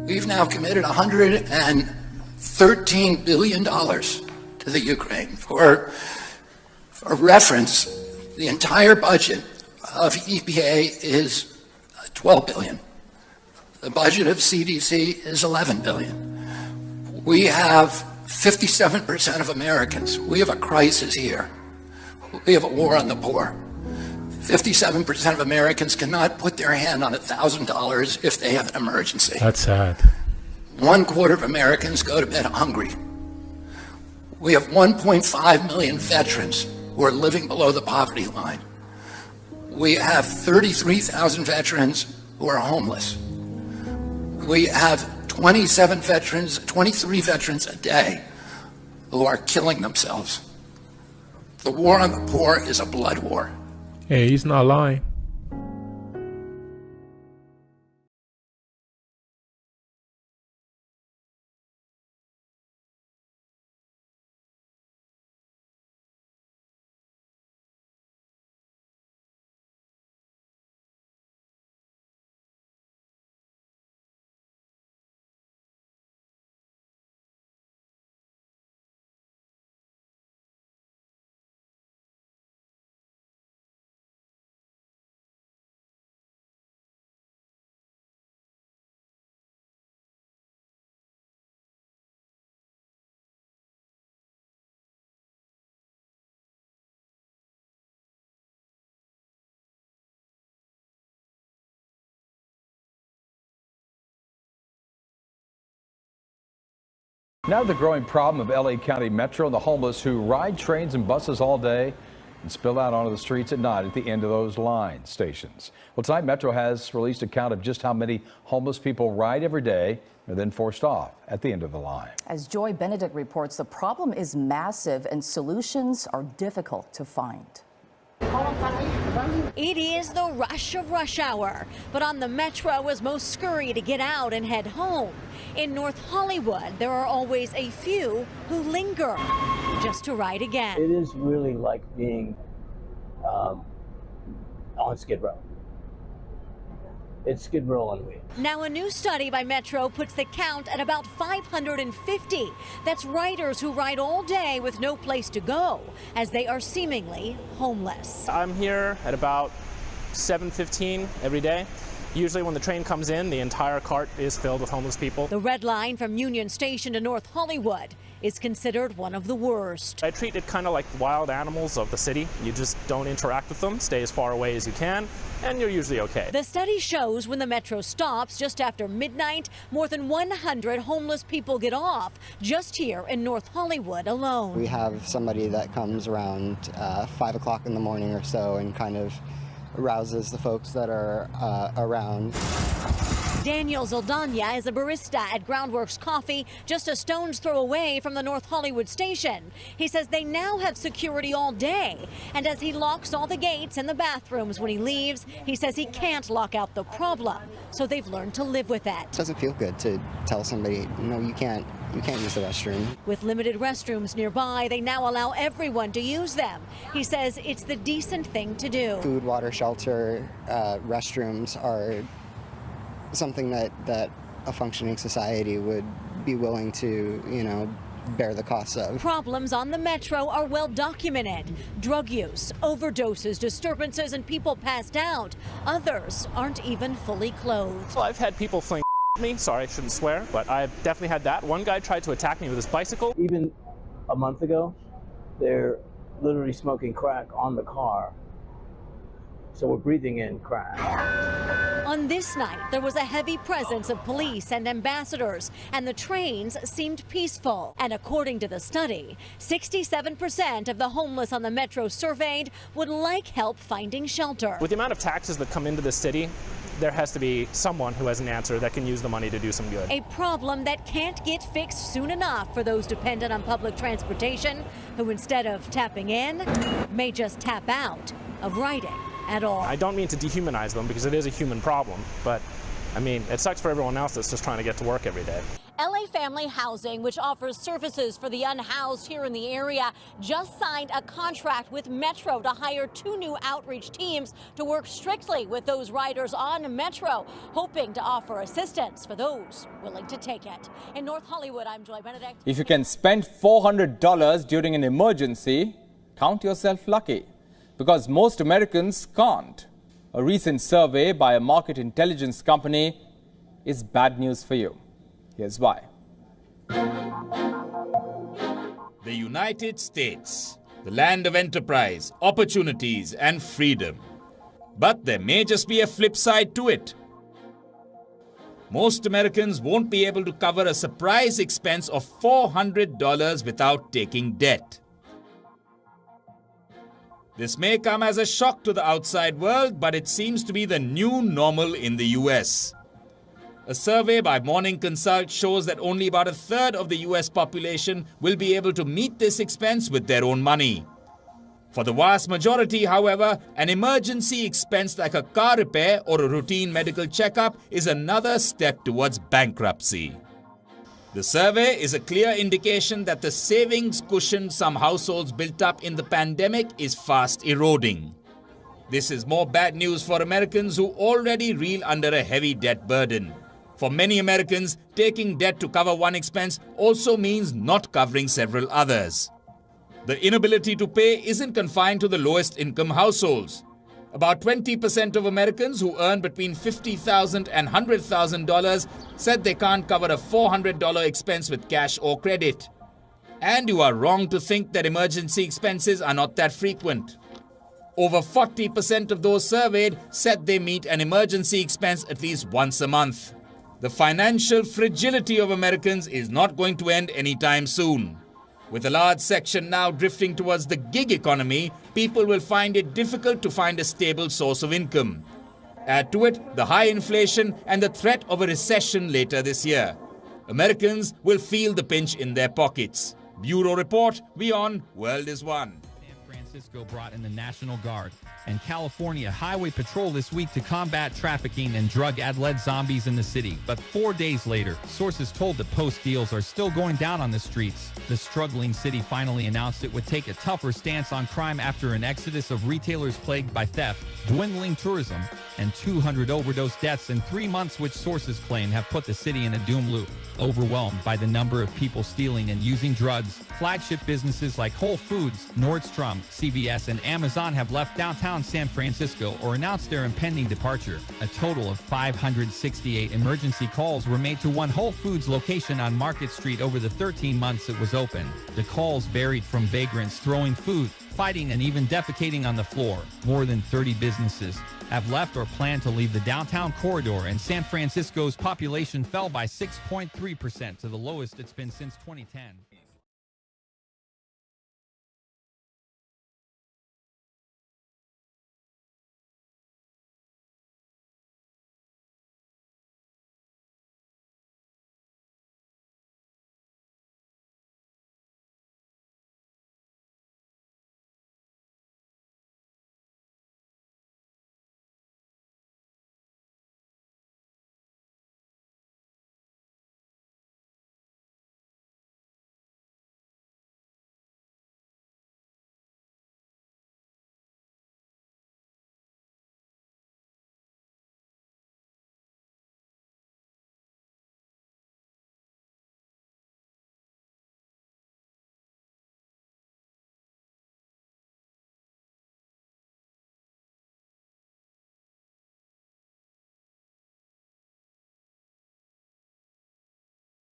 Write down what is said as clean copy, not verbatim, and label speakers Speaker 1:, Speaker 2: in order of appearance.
Speaker 1: We've now committed $113 billion to the Ukraine. For reference, the entire budget of EPA is $12 billion. The budget of CDC is $11 billion. We have 57% of Americans. We have a crisis here. We have a war on the poor. 57% of Americans cannot put their hand on $1,000 if they have an emergency.
Speaker 2: That's sad.
Speaker 1: 1/4 of Americans go to bed hungry. We have 1.5 million veterans who are living below the poverty line. We have 33,000 veterans who are homeless. We have 23 veterans a day who are killing themselves. The war on the poor is a blood war.
Speaker 2: Hey, he's not lying.
Speaker 3: Now the growing problem of LA County Metro and the homeless who ride trains and buses all day and spill out onto the streets at night at the end of those line stations. Well, tonight Metro has released a count of just how many homeless people ride every day and then forced off at the end of the line.
Speaker 4: As Joy Benedict reports, the problem is massive and solutions are difficult to find.
Speaker 5: It is the rush of rush hour, but on the Metro as most scurry to get out and head home. In North Hollywood, there are always a few who linger just to ride again.
Speaker 6: It is really like being on Skid Row. It's Skid Row on wheels.
Speaker 5: Now a new study by Metro puts the count at about 550. That's riders who ride all day with no place to go, as they are seemingly homeless.
Speaker 7: I'm here at about 7:15 every day. Usually when the train comes in, the entire cart is filled with homeless people.
Speaker 5: The red line from Union Station to North Hollywood is considered one of the worst.
Speaker 7: I treat it kind of like wild animals of the city. You just don't interact with them, stay as far away as you can, and you're usually okay.
Speaker 5: The study shows when the Metro stops just after midnight, more than 100 homeless people get off just here in North Hollywood alone.
Speaker 8: We have somebody that comes around 5 o'clock in the morning or so and kind of rouses the folks that are around.
Speaker 5: Daniel Zaldana is a barista at Groundworks Coffee, just a stone's throw away from the North Hollywood station. He says they now have security all day, and as he locks all the gates and the bathrooms when he leaves, he says he can't lock out the problem, so they've learned to live with it.
Speaker 8: It doesn't feel good to tell somebody, no, you can't use the restroom.
Speaker 5: With limited restrooms nearby, they now allow everyone to use them. He says it's the decent thing to do.
Speaker 8: Food, water, shelter, restrooms are something that a functioning society would be willing to, bear the costs of.
Speaker 5: Problems on the Metro are well documented. Drug use, overdoses, disturbances, and people passed out. Others aren't even fully clothed.
Speaker 7: Well, I've had people fling me. Sorry, I shouldn't swear, but I've definitely had that. One guy tried to attack me with his bicycle.
Speaker 6: Even a month ago, they're literally smoking crack on the car. So we're breathing in crack.
Speaker 5: On this night, there was a heavy presence of police and ambassadors, and the trains seemed peaceful. And according to the study, 67% of the homeless on the Metro surveyed would like help finding shelter.
Speaker 7: With the amount of taxes that come into the city, there has to be someone who has an answer that can use the money to do some good.
Speaker 5: A problem that can't get fixed soon enough for those dependent on public transportation, who instead of tapping in, may just tap out of riding at all.
Speaker 7: I don't mean to dehumanize them because it is a human problem, but I mean, it sucks for everyone else that's just trying to get to work every day.
Speaker 5: LA Family Housing, which offers services for the unhoused here in the area, just signed a contract with Metro to hire 2 new outreach teams to work strictly with those riders on Metro, hoping to offer assistance for those willing to take it. In North Hollywood, I'm Joy Benedict.
Speaker 9: If you can spend $400 during an emergency, count yourself lucky, because most Americans can't. A recent survey by a market intelligence company is bad news for you. Here's why.
Speaker 10: The United States, the land of enterprise, opportunities and freedom. But there may just be a flip side to it. Most Americans won't be able to cover a surprise expense of $400 without taking debt. This may come as a shock to the outside world, but it seems to be the new normal in the US. A survey by Morning Consult shows that only about 1/3 of the US population will be able to meet this expense with their own money. For the vast majority, however, an emergency expense like a car repair or a routine medical checkup is another step towards bankruptcy. The survey is a clear indication that the savings cushion some households built up in the pandemic is fast eroding. This is more bad news for Americans who already reel under a heavy debt burden. For many Americans, taking debt to cover one expense also means not covering several others. The inability to pay isn't confined to the lowest income households. About 20% of Americans who earn between $50,000 and $100,000 said they can't cover a $400 expense with cash or credit. And you are wrong to think that emergency expenses are not that frequent. Over 40% of those surveyed said they meet an emergency expense at least once a month. The financial fragility of Americans is not going to end anytime soon. With a large section now drifting towards the gig economy, people will find it difficult to find a stable source of income. Add to it the high inflation and the threat of a recession later this year. Americans will feel the pinch in their pockets. Bureau Report, WION, World is One.
Speaker 11: San Francisco brought in the National Guard and California Highway Patrol this week to combat trafficking and drug-led zombies in the city. But 4 days later, sources told that post deals are still going down on the streets. The struggling city finally announced it would take a tougher stance on crime after an exodus of retailers plagued by theft, dwindling tourism, and 200 overdose deaths in 3 months, which sources claim have put the city in a doom loop. Overwhelmed by the number of people stealing and using drugs, flagship businesses like Whole Foods, Nordstrom, CVS, and Amazon have left downtown San Francisco or announced their impending departure. A total of 568 emergency calls were made to one Whole Foods location on Market Street over the 13 months it was open. The calls varied from vagrants throwing food, fighting, and even defecating on the floor. More than 30 businesses have left or plan to leave the downtown corridor, and San Francisco's population fell by 6.3% to the lowest it's been since 2010.